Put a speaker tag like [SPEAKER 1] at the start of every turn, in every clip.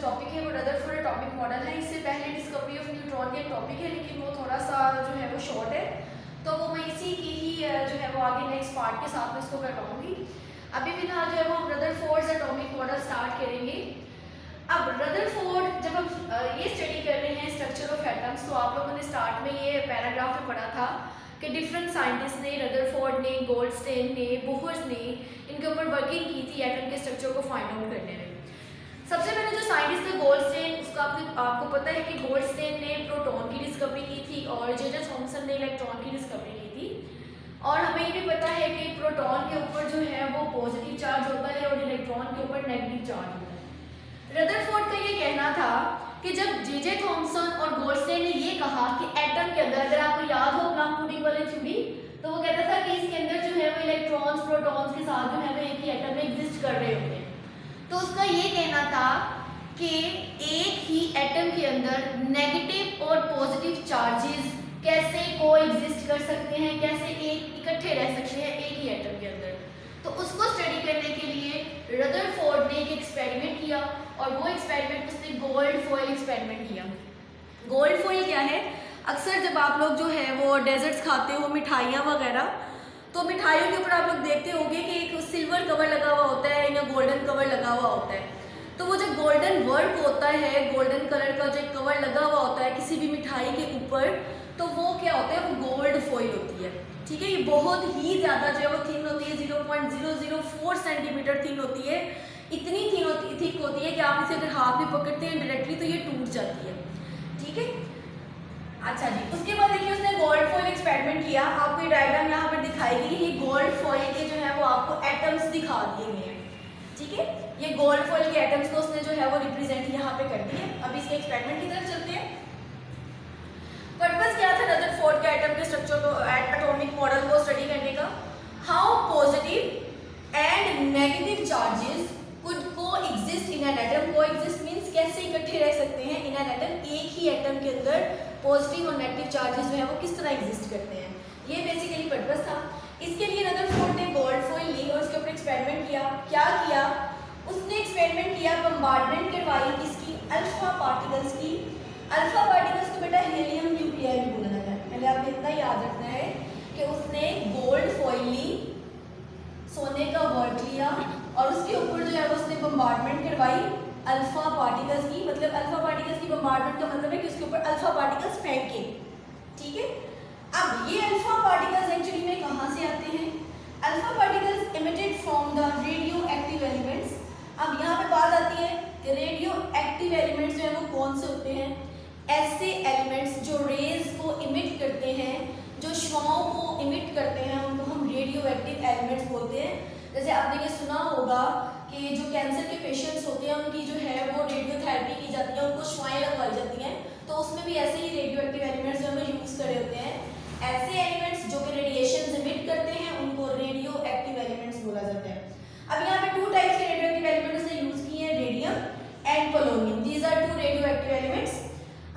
[SPEAKER 1] Topic है वो Rutherford atomic model है। इससे पहले डिस्कवरी ऑफ न्यूट्रॉन का एक टॉपिक है, लेकिन वो थोड़ा सा जो है वो शॉर्ट है, तो वो मैं इसी की ही जो है वो आगे नेक्स्ट पार्ट के साथ में इसको करवाऊंगी। अभी फिलहाल जो है वो हम रदरफोर्ड एटॉमिक मॉडल स्टार्ट करेंगे। अब रदरफोर्ड जब हम ये स्टडी कर रहे हैं स्ट्रक्चर ऑफ एटम्स, तो आप लोगों ने स्टार्ट में ये पैराग्राफ में पढ़ा था कि डिफरेंट साइंटिस्ट ने, रदरफोर्ड ने, गोल्डस्टेन ने, बोहर्स ने इनके ऊपर वर्किंग की थी एटम के स्ट्रक्चर को फाइंड आउट करने में। सबसे पहले जो साइंटिस्ट थे गोल्डस्टेन, उसका आपको पता है कि गोल्डस्टेन ने प्रोटॉन की डिस्कवरी की थी और जे.जे. थॉमसन ने इलेक्ट्रॉन की डिस्कवरी की थी। और हमें ये भी पता है कि प्रोटॉन के ऊपर जो है वो पॉजिटिव चार्ज होता है और इलेक्ट्रॉन के ऊपर नेगेटिव चार्ज होता है। रदरफोर्ड का ये कहना था कि जब जे.जे. थॉमसन और गोल्डस्टेन ने ये कहा कि एटम के अंदर, अगर आपको याद हो प्लम पुडिंग वाली थ्योरी, तो वो कहता था कि इसके अंदर जो है वो इलेक्ट्रॉन्स प्रोटॉन्स के साथ जो है वो एक ही एटम में एग्जिस्ट कर रहे होते हैं। तो उसका ये कहना था कि एक ही एटम के अंदर नेगेटिव और पॉजिटिव चार्जेस कैसे कोएग्जिस्ट कर सकते हैं, कैसे एक इकट्ठे रह सकते हैं एक ही एटम के अंदर। तो उसको स्टडी करने के लिए रदरफोर्ड ने एक एक्सपेरिमेंट किया और वो एक्सपेरिमेंट उसने गोल्ड फॉइल एक्सपेरिमेंट किया। गोल्ड फॉइल क्या है? अक्सर जब आप लोग जो है वो डेजर्ट्स खाते हो, मिठाइयाँ वगैरह, तो मिठाइयों के ऊपर आप लोग देखते होंगे कि एक सिल्वर कवर लगा हुआ होता है या गोल्डन कवर लगा हुआ होता है। तो वो जो गोल्डन वर्क होता है, गोल्डन कलर का जो कवर लगा हुआ होता है किसी भी मिठाई के ऊपर, तो वो क्या होता है? वो गोल्ड फॉइल होती है। ठीक है, ये बहुत ही ज़्यादा जो है वो थिन होती है, 0.004 सेंटीमीटर थिन होती है। इतनी थिक होती है कि आप इसे अगर हाथ में पकड़ते हैं डायरेक्टली तो ये टूट जाती है। ठीक है, अच्छा जी। उसके बाद देखिए उसने गोल्ड फॉइल एक्सपेरिमेंट किया। आपको ये डायग्राम यहाँ पर दिखाई गई है। गोल्ड फॉइल के जो है वो आपको एटम्स दिखा दिए गए हैं। ठीक है, ये गोल्ड फॉइल के एटम्स को उसने जो है वो रिप्रेजेंट यहाँ पे कर दिए। अब इसके एक्सपेरिमेंट की तरफ चलते हैं। पर्पस क्या था रदरफोर्ड के एटम के स्ट्रक्चर को, एटॉमिक मॉडल को स्टडी करने का? How positive and negative charges could coexist in an atom. Coexist means कैसे इकट्ठे रह सकते हैं इन एन एटम, एक ही एटम के अंदर पॉजिटिव और नेगेटिव चार्जेस जो है वो किस तरह एग्जिस्ट करते हैं। ये बेसिकली पर्पस था। इसके लिए रदरफोर्ड ने गोल्ड फॉइल ली और उसके ऊपर एक्सपेरिमेंट किया। क्या किया? उसने एक्सपेरिमेंट किया, बम्बार्डमेंट करवाई इसकी अल्फा पार्टिकल्स की। अल्फा पार्टिकल्स को बेटा हेलियम न्यूक्लियाई भी बोला जाता है। पहले आपने इतना याद रखना है कि उसने गोल्ड फॉइल ली, सोने का वर्क लिया और उसके ऊपर जो है वो उसने बम्बार्डमेंट करवाई अल्फा पार्टिकल्स की। मतलब अल्फा पार्टिकल्स की बम्बार्डमेंट का मतलब है कि उसके ऊपर अल्फा पार्टिकल्स फेंके। ठीक है, अब ये अल्फा पार्टिकल्स एक्चुअली में कहाँ से आते हैं? Alpha particles emitted from the radio active elements. अब यहाँ पे बात आती है कि रेडियो एक्टिव एलिमेंट्स जो है वो कौन से होते हैं? ऐसे एलिमेंट्स जो रेज को इमिट करते हैं, जो शुआओं को इमिट करते हैं, उनको हम रेडियो एक्टिव एलिमेंट्स बोलते हैं। जैसे आपने ये सुना होगा कि जो कैंसर के पेशेंट्स होते हैं उनकी जो है वो रेडियोथेरेपी की जाती है, उनको शुआएं लगवाई जाती हैं, तो उसमें भी ऐसे ही रेडियो एक्टिव एलिमेंट्स जो हमें यूज़ करे होते हैं। ऐसे एलिमेंट्स जो कि रेडिएशन इमिट करते हैं उनको रेडियो एक्टिव एलिमेंट्स बोला जाता है। अब यहाँ पे 2 टाइप्स के रेडियो एक्टिव एलिमेंट्स ने यूज़ किए हैं, radium and polonium. These are 2 radioactive elements.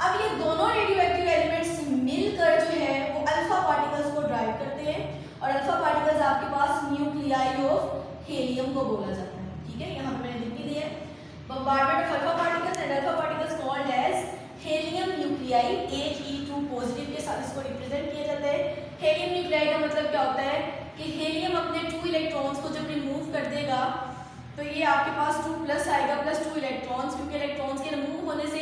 [SPEAKER 1] अब ये दोनों रेडियो एक्टिव एलिमेंट्स मिलकर जो है वो अल्फा पार्टिकल्स को ड्राइव करते हैं और अल्फा पार्टिकल्स आपके पास न्यूक्लियाई ऑफ हेलियम को बोला जाता है। ठीक है, यहाँ पे मैंने लिख भी दिया है, bombardment of alpha particles and alpha particles called as helium nuclei. He2 positive के साथ इसको रिप्रेजेंट किया जाता है। हेलियम न्यूक्लियाई का मतलब क्या होता है कि हेलियम अपने 2 इलेक्ट्रॉन्स को जब रिमूव कर देगा तो ये आपके पास 2 प्लस आएगा, प्लस 2 इलेक्ट्रॉन्स, क्योंकि इलेक्ट्रॉन्स के रिमूव होने से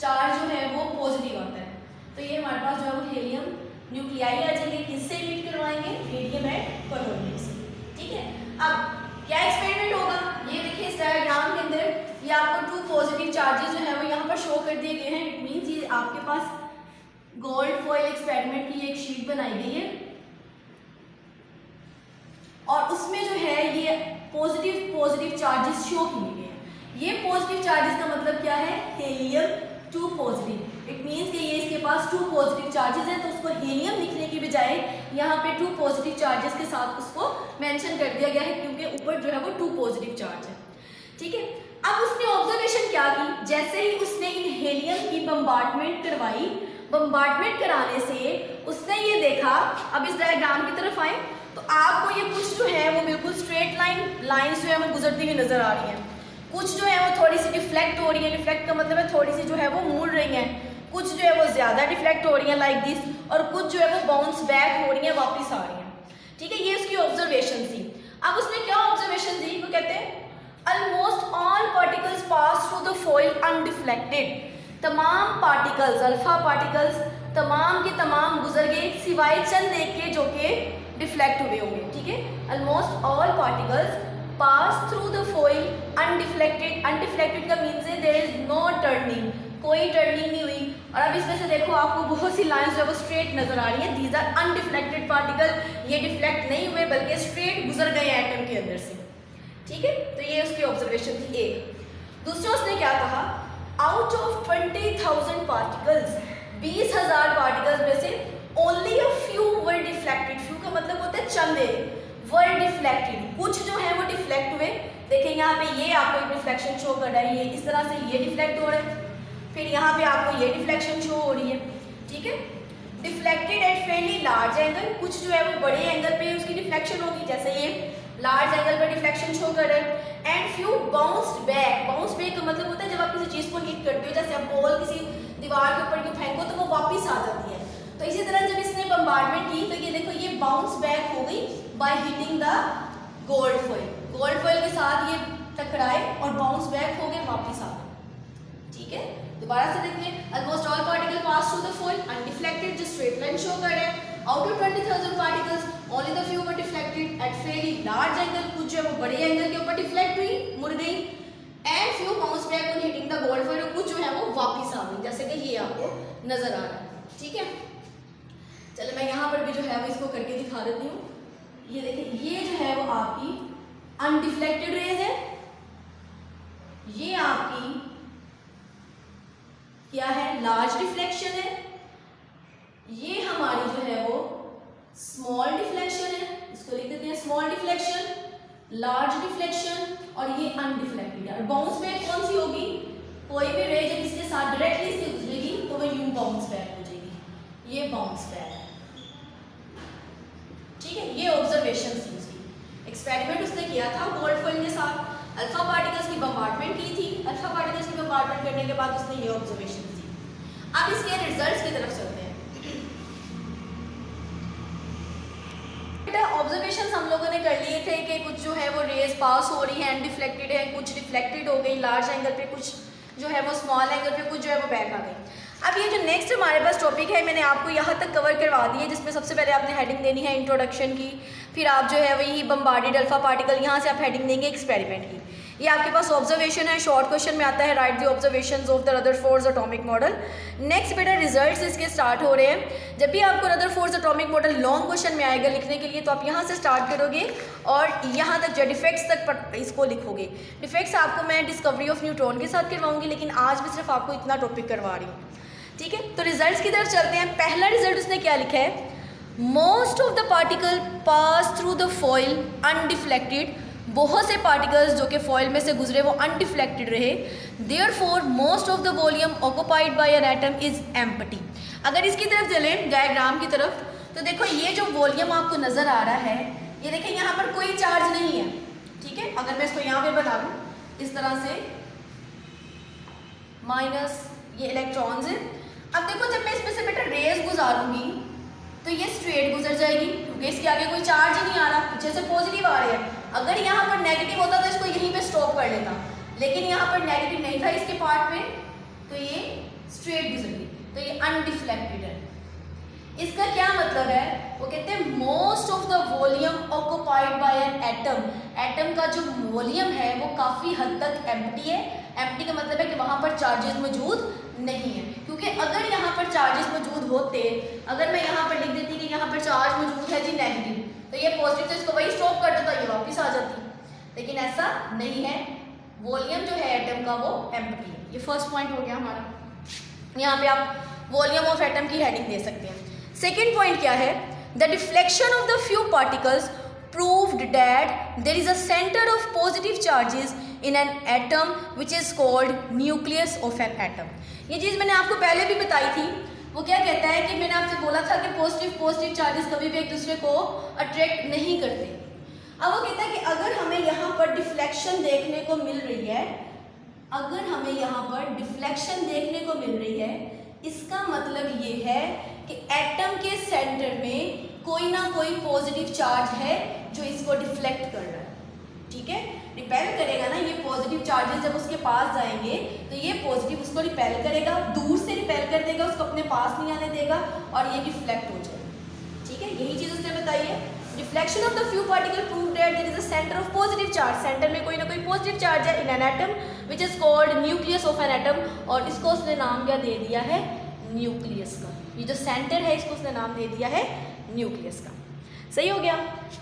[SPEAKER 1] चार्ज जो है वो पॉजिटिव आता है। तो ये हमारे पास जो है वो हेलियम न्यूक्लियाई आ जाएंगे। किससे इमिट करवाएंगे? रेडियम एंड पोलोनियम से। ठीक है, अब क्या एक्सपेरिमेंट होगा? ये देखिए इस डायग्राम के अंदर ये आपको 2 पॉजिटिव चार्जेस जो है वो यहाँ पर शो कर दिए गए हैं। इट मीन्स ये आपके पास गोल्ड फॉइल एक्सपेरिमेंट की एक शीट बनाई गई है और उसमें जो है ये पॉजिटिव चार्जेस शो किए गए हैं। ये पॉजिटिव चार्जेस का मतलब क्या है? Helium 2 positive. इट मीन्स कि ये इसके पास 2 पॉजिटिव चार्जेस हैं, तो उसको हेलियम लिखने की बजाय यहाँ पे 2 पॉजिटिव चार्जेस के साथ उसको मेंशन कर दिया गया है, क्योंकि ऊपर जो है वो 2 पॉजिटिव चार्ज है। ठीक है, अब उसने ऑब्जर्वेशन क्या की? जैसे ही उसने इन हेलियम की बम्बार्डमेंट करवाई, बम्बार्डमेंट कराने से उसने ये देखा, अब इस डायग्राम की तरफ आए तो आपको ये कुछ जो है वो बिल्कुल स्ट्रेट लाइन्स जो है वो गुजरती हुई नजर आ रही हैं, कुछ जो है वो थोड़ी सी डिफ्लेक्ट हो रही हैं, डिफ्लेक्ट का मतलब है थोड़ी सी जो है वो मुड़ रही हैं, कुछ जो है वो ज़्यादा डिफ्लेक्ट हो रही हैं लाइक दिस, और कुछ जो है वो बाउंस बैक हो रही हैं, वापस आ रही हैं। ठीक है, ये उसकी ऑब्जर्वेशन थी। अब उसने क्या ऑब्जर्वेशन दी, वो कहते हैं almost all particles pass through the foil undeflected, तमाम पार्टिकल्स, अल्फा पार्टिकल्स तमाम के तमाम गुजर गए सिवाय चंद एक के जो कि डिफ्लेक्ट हुए होंगे। ठीक है, almost all particles pass through the foil undeflected, undeflected का मीन्स है देयर इज नो टर्निंग, कोई टर्निंग नहीं हुई। और अब इसमें से देखो आपको बहुत सी लाइंस जो है वो स्ट्रेट नजर आ रही हैं, दीज आर अनडिफ्लेक्टेड पार्टिकल, ये डिफ्लेक्ट नहीं हुए बल्कि स्ट्रेट गुजर गए एटम के अंदर से। ठीक है, तो ये उसकी ऑब्जर्वेशन थी एक। दूसरा उसने क्या कहा, आउट ऑफ 20,000 पार्टिकल्स, 20,000 पार्टिकल्स में से only a few were deflected, few का मतलब होता है चंद, वर डिफ्लेक्टेड, कुछ जो है वो डिफ्लेक्ट हुए। देखें यहाँ पे ये आपको एक डिफ्लेक्शन शो कर रहा है, ये इस तरह से ये डिफ्लेक्ट हो रहा है, फिर यहाँ पे आपको ये डिफ्लेक्शन शो हो रही है। ठीक है, deflected at fairly large angle, कुछ जो है वो बड़े एंगल पे उसकी डिफ्लेक्शन होगी, जैसे ये लार्ज एंगल पर डिफ्लेक्शन शो कर रहा है। And few bounced back, bounce back का मतलब होता है जब आप किसी चीज़ को हिट करते हो, जैसे आप बॉल किसी दीवार के ऊपर क्यों फेंको तो वो वापस आ जाती है, तो इसी तरह जब इसने बम्बार्डमेंट की तो ये देखो ये बाउंस बैक हो गई by hitting the gold foil, gold foil के साथ ये टकराए और बाउंस बैक हो गए, वापस आ गए। ठीक है, दोबारा से देखिए, almost all particle pass through the foil undeflected, जो स्ट्रेट लाइन शो कर रहे हैं। Out of 20,000 particles only the few were deflected at fairly large angle, कुछ जो है वो बड़े एंगल के ऊपर डिफ्लेक्ट हुई, मुड़ गई। And few bounce back on hitting the gold foil, कुछ जो है वो वापस आ गई, जैसे कि ये आपको नजर आ रहा है। ठीक है, चलो मैं यहाँ पर भी जो है वो इसको करके दिखा देती हूँ। ये देखिए, ये जो है वो आपकी अनडिफ्लेक्टेड रेज है, ये आपकी क्या है, लार्ज डिफ्लेक्शन है, ये हमारी जो है वो स्मॉल डिफ्लेक्शन है, इसको लिख देते हैं स्मॉल डिफ्लेक्शन, लार्ज डिफ्लेक्शन, और ये अनडिफ्लेक्टेड है। और बाउंस बैक कौन सी होगी, कोई भी रे जब इसके साथ डायरेक्टली से गुजरेगी तो वो यूं बाउंस बैक हो जाएगी, ये बाउंस बैक है। ठीक है, ये ऑब्जर्वेशन थी उसकी, एक्सपेरिमेंट उसने किया था गोल्ड फॉइल के साथ, अल्फा पार्टिकल्स की बम्बार्डमेंट की थी, अल्फा पार्टिकल्स की बम्बार्डमेंट करने के बाद उसने ये ऑब्जर्वेशन दी। अब इसके रिजल्ट्स की तरफ चलते हैं। ऑब्जर्वेशन हम लोगों ने कर लिए थे कि कुछ जो है वो रेज पास हो रही है, अनडिफ्लेक्टेड है, कुछ डिफ्लेक्टेड हो गई लार्ज एंगल पे, कुछ जो है वो स्मॉल एंगल पे, कुछ जो है वो बैक आ गई। अब ये जो नेक्स्ट हमारे पास टॉपिक है मैंने आपको यहाँ तक कवर करवा दी है, जिसमें सबसे पहले आपने हेडिंग देनी है इंट्रोडक्शन की, फिर आप जो है वही बम्बार्डेड अल्फा पार्टिकल, यहाँ से आप हेडिंग देंगे एक्सपेरिमेंट की। ये आपके पास ऑब्जर्वेशन है, शॉर्ट क्वेश्चन में आता है right the observations of the Rutherford atomic model. Next बेटा रिजल्ट्स इसके स्टार्ट हो रहे हैं। जब भी आपको Rutherford atomic model long question में आएगा लिखने के लिए तो आप यहाँ से स्टार्ट करोगे और यहाँ तक जो डिफेक्ट्स तक इसको लिखोगे। डिफेक्ट्स आपको मैं डिस्कवरी ऑफ न्यूट्रॉन के साथ करवाऊंगी, लेकिन आज मैं सिर्फ आपको इतना टॉपिक करवा रही हूँ। ठीक है, तो रिजल्ट्स की तरफ चलते हैं। पहला रिजल्ट उसने क्या लिखा है, most of the particle pass through the foil undeflected, बहुत से पार्टिकल्स जो कि फॉइल में से गुजरे वो अनडिफ्लेक्टेड रहे। Therefore most of the volume occupied by N atom is empty. अगर इसकी तरफ चलें डायग्राम की तरफ तो देखो ये जो वॉल्यूम आपको नज़र आ रहा है, ये देखें यहाँ पर कोई चार्ज नहीं है। ठीक है, अगर मैं इसको यहाँ पे बना दूँ इस तरह से, माइनस ये इलेक्ट्रॉन्स है। अब देखो जब मैं इसमें से बेटा रेज गुजारूंगी तो ये स्ट्रेट गुजर जाएगी क्योंकि इसके आगे कोई चार्ज ही नहीं आ रहा, पीछे से पॉजिटिव आ रहे हैं। अगर यहाँ पर नेगेटिव होता तो इसको यहीं पे स्टॉप कर लेता, लेकिन यहाँ पर नेगेटिव नहीं था इसके पार्ट में, तो ये स्ट्रेट गुजर गई, तो ये अनडिफ्लेक्टेड है। इसका क्या मतलब है, वो कहते हैं most of the volume occupied by an atom. Atom का जो वॉल्यूम है वो काफ़ी हद तक एम्प्टी है। एम्प्टी का मतलब है कि वहाँ पर चार्जेस मौजूद नहीं है, क्योंकि अगर यहाँ पर चार्जेस मौजूद होते, अगर मैं यहाँ पर लिख देती कि यहाँ पर चार्ज मौजूद है जी नेगेटिव, तो ये पॉजिटिव, तो इसको वही स्टॉप कर देता, ये वापस आ जाती, लेकिन ऐसा नहीं है। वॉल्यूम जो है एटम का वो एम्प्टी है। ये फर्स्ट पॉइंट हो गया हमारा, यहाँ पे आप वॉल्यूम ऑफ एटम की हेडिंग दे सकते हैं। सेकेंड पॉइंट क्या है, the deflection of the few particles proved that there is a center of positive charges in an atom which is called nucleus of an atom। ये चीज़ मैंने आपको पहले भी बताई थी। वो क्या कहता है कि मैंने आपसे बोला था कि पॉजिटिव चार्जेस कभी भी एक दूसरे को अट्रैक्ट नहीं करते। अब वो कहता है कि अगर हमें यहाँ पर डिफ्लेक्शन देखने को मिल रही है, अगर हमें यहाँ पर डिफ्लेक्शन देखने को मिल रही है, इसका मतलब ये है कि एटम के सेंटर में कोई ना कोई पॉजिटिव चार्ज है जो इसको डिफ्लेक्ट कर रहा है, ठीक है। रिपेल करेगा ना, ये पॉजिटिव चार्जेस जब उसके पास जाएंगे तो ये पॉजिटिव उसको रिपेल करेगा, दूर से रिपेल कर देगा, उसको अपने पास नहीं आने देगा और ये डिफ्लेक्ट हो जाएगा, ठीक है। यही चीज़ उसने बताई है। Reflection of the few particle prove that there is a centre of positive charge, centre में कोई ना कोई पॉजिटिव चार्ज है in an atom which is called nucleus of an atom, और इसको उसने नाम क्या दे दिया है, न्यूक्लियस का। ये जो सेंटर है इसको उसने नाम दे दिया है न्यूक्लियस का। सही हो गया।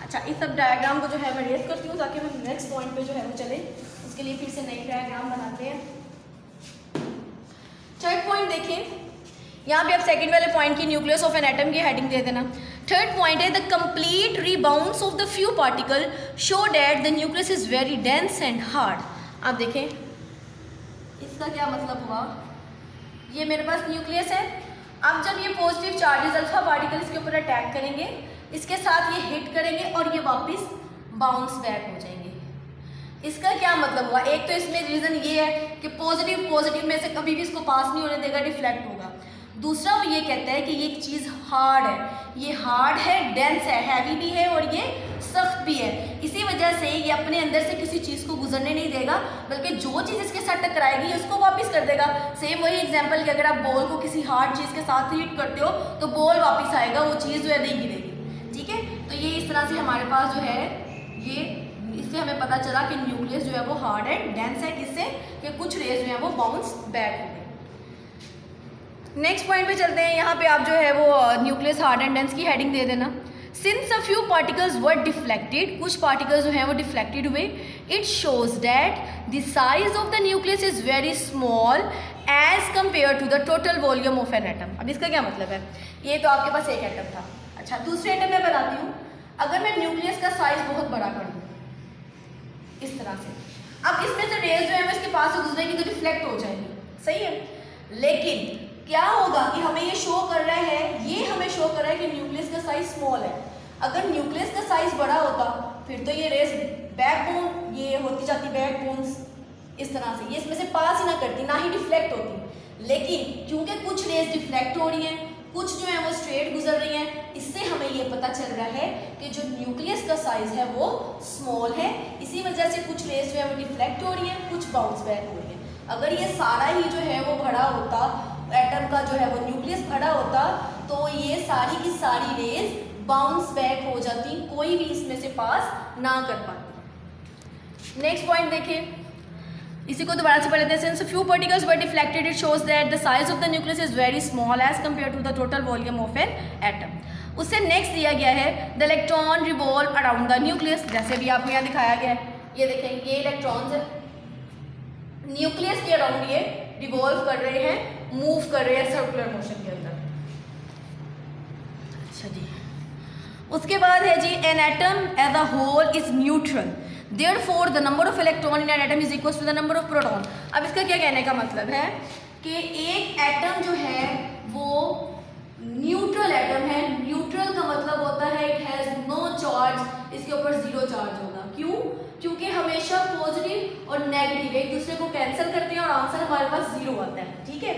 [SPEAKER 1] अच्छा, इस सब डायग्राम को जो है मैं रेस करती हूँ ताकि हम नेक्स्ट पॉइंट पे जो है वो चले। उसके लिए फिर से नई डायग्राम बनाते हैं। थर्ड पॉइंट देखें, यहाँ पे आप सेकंड वाले पॉइंट की न्यूक्लियस ऑफ एन एटम की हेडिंग दे देना। थर्ड पॉइंट है the complete rebounce of the few particle show that the nucleus is very dense and hard. आप देखें इसका क्या मतलब हुआ, ये मेरे पास न्यूक्लियस है। अब जब ये पॉजिटिव चार्जेस अल्फा पार्टिकल इसके ऊपर अटैक करेंगे, इसके साथ ये हिट करेंगे और ये वापस बाउंस बैक हो जाएंगे। इसका क्या मतलब हुआ, एक तो इसमें रीज़न ये है कि पॉजिटिव में से कभी भी इसको पास नहीं होने देगा, डिफ्लेक्ट होगा। दूसरा वो ये कहता है कि ये चीज़ हार्ड है, ये हार्ड है, डेंस है, हैवी भी है और ये सख्त भी है। इसी वजह से ये अपने अंदर से किसी चीज़ को गुजरने नहीं देगा, बल्कि जो चीज़ इसके साथ टकराएगी उसको वापस कर देगा। सेम वही एग्जांपल कि अगर आप बॉल को किसी हार्ड चीज़ के साथ हिट करते हो तो बॉल वापस आएगा, वो चीज़ जो है नहीं गिरेगी, ठीक है। तो ये इस तरह से हमारे पास जो है ये, इससे हमें पता चला कि न्यूक्लियस जो है वो हार्ड एंड डेंस है, किससे कि कुछ रेज जो है वो बाउंस बैक हो गए। नेक्स्ट पॉइंट पे चलते हैं। यहाँ पे आप जो है वो न्यूक्लियस हार्ड एंड डेंस की हेडिंग दे देना। Since a few particles were deflected, कुछ पार्टिकल्स जो हैं वो डिफ्लेक्टेड हुए, it shows that the size of the nucleus is very small as compare to the total volume of an atom. अब इसका क्या मतलब है, ये तो आपके पास एक एटम था। अच्छा, दूसरे एटम में बताती हूँ। अगर मैं न्यूक्लियस का साइज बहुत बड़ा कर दूँ इस तरह से, अब इसमें से रेज जो है वो इसके पास से गुजरेगी तो डिफ्लेक्ट हो जाएगी, सही है। लेकिन क्या होगा कि हमें ये शो कर रहा है, ये हमें शो कर रहा है कि न्यूक्लियस का साइज स्मॉल है। अगर न्यूक्लियस का साइज बड़ा होता फिर तो ये रेस बैकबोन, ये होती जाती बैकबोन्स इस तरह से, ये इसमें से पास ही ना करती, ना ही डिफ्लेक्ट होती। लेकिन क्योंकि कुछ रेस डिफ्लेक्ट हो रही हैं, कुछ जो है वो स्ट्रेट गुजर रही हैं, इससे हमें ये पता चल रहा है कि जो न्यूक्लियस का साइज है वो स्मॉल है। इसी वजह से कुछ रेस जो है वो डिफ्लेक्ट हो रही है, कुछ बाउंस बैक हो रही है। अगर ये सारा ही जो है वो भरा होता, एटम का जो है वो न्यूक्लियस भरा होता, तो ये सारी की सारी रेज बाउंस बैक हो जाती, कोई भी इसमें से पास ना कर पाती। नेक्स्ट पॉइंट देखें, इसी को दोबारा से पढ़ लेते हैं। Since few particles were deflected it shows that the size of the nucleus is very small as compare to the total volume of an atom. उससे नेक्स्ट दिया गया है the electron revolve around the nucleus, जैसे भी आपको यहाँ दिखाया गया है। ये देखें, ये इलेक्ट्रॉन्स है, न्यूक्लियस के अराउंड ये रिवॉल्व कर रहे हैं, मूव कर रहे हैं सर्कुलर मोशन के अंदर। अच्छा जी, उसके बाद है जी an atom as a whole is neutral, therefore the number of electron in an atom is equal to the number of proton. अब इसका क्या कहने का मतलब है कि एक एटम जो है वो न्यूट्रल एटम है। न्यूट्रल का मतलब होता है इट हैज नो चार्ज, इसके ऊपर जीरो चार्ज होगा। क्यों? क्योंकि हमेशा पॉजिटिव और नेगेटिव एक दूसरे को कैंसिल करते हैं और आंसर हमारे पास जीरो आता है, ठीक है।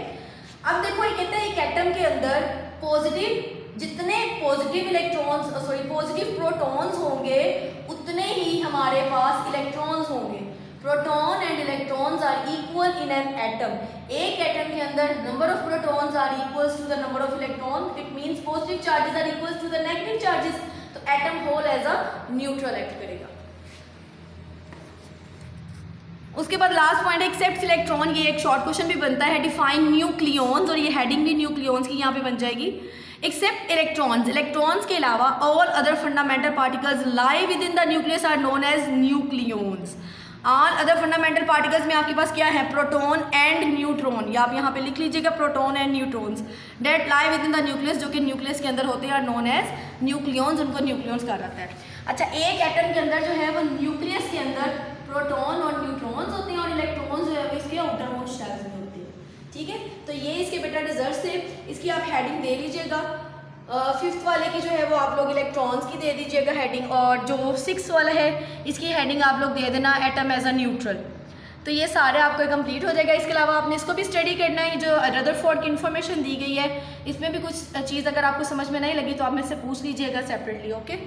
[SPEAKER 1] अब देखो ये कहते हैं एक एटम के अंदर पॉजिटिव, जितने पॉजिटिव इलेक्ट्रॉन्स पॉजिटिव प्रोटॉन्स होंगे उतने ही हमारे पास इलेक्ट्रॉन्स होंगे। Proton and electrons are equal in an atom. एक एटम के अंदर number of protons are equals to the number of electron, it means positive charges are equals to the negative charges. तो atom whole as a neutral act करेगा। उसके बाद last point है except electron, ये एक short question भी बनता है। डिफाइन न्यूक्लियॉन्स, और ये हेडिंग भी न्यूक्लियॉन्स की यहाँ पे बन जाएगी। एक्सेप्ट इलेक्ट्रॉन्स, इलेक्ट्रॉन्स के अलावा all other fundamental particles lie within the nucleus are known as nucleons. All other fundamental particles में आपके पास क्या है, प्रोटॉन एंड न्यूट्रॉन, या आप यहाँ पे लिख लीजिएगा proton and neutrons date lie within the nucleus, जो कि न्यूक्लियस के अंदर होते हैं, आर नोन एज न्यूक्लियॉन्स, उनको न्यूक्लियॉन्स कहा जाता है। अच्छा, एक एटम के अंदर जो है वो न्यूक्लियस के अंदर प्रोटॉन और न्यूट्रॉन्स होते हैं और इलेक्ट्रॉन्स जो है वो इसके आउटर मोस्ट शेल्स में होते हैं, ठीक है। तो ये इसके बेटा रिजल्ट से इसकी आप हेडिंग दे लीजिएगा। फिफ्थ वाले की जो है वो आप लोग इलेक्ट्रॉन्स की दे दीजिएगा हेडिंग, और जो सिक्स वाला है इसकी हेडिंग आप लोग दे देना एटम एज अ न्यूट्रल। तो ये सारे आपका कंप्लीट हो जाएगा। इसके अलावा आपने इसको भी स्टडी करना है। जो रदरफोर्ड की इन्फॉर्मेशन दी गई है इसमें भी कुछ चीज़ अगर आपको समझ में नहीं लगी तो आप मेरे से पूछ लीजिएगा सेपरेटली। ओके।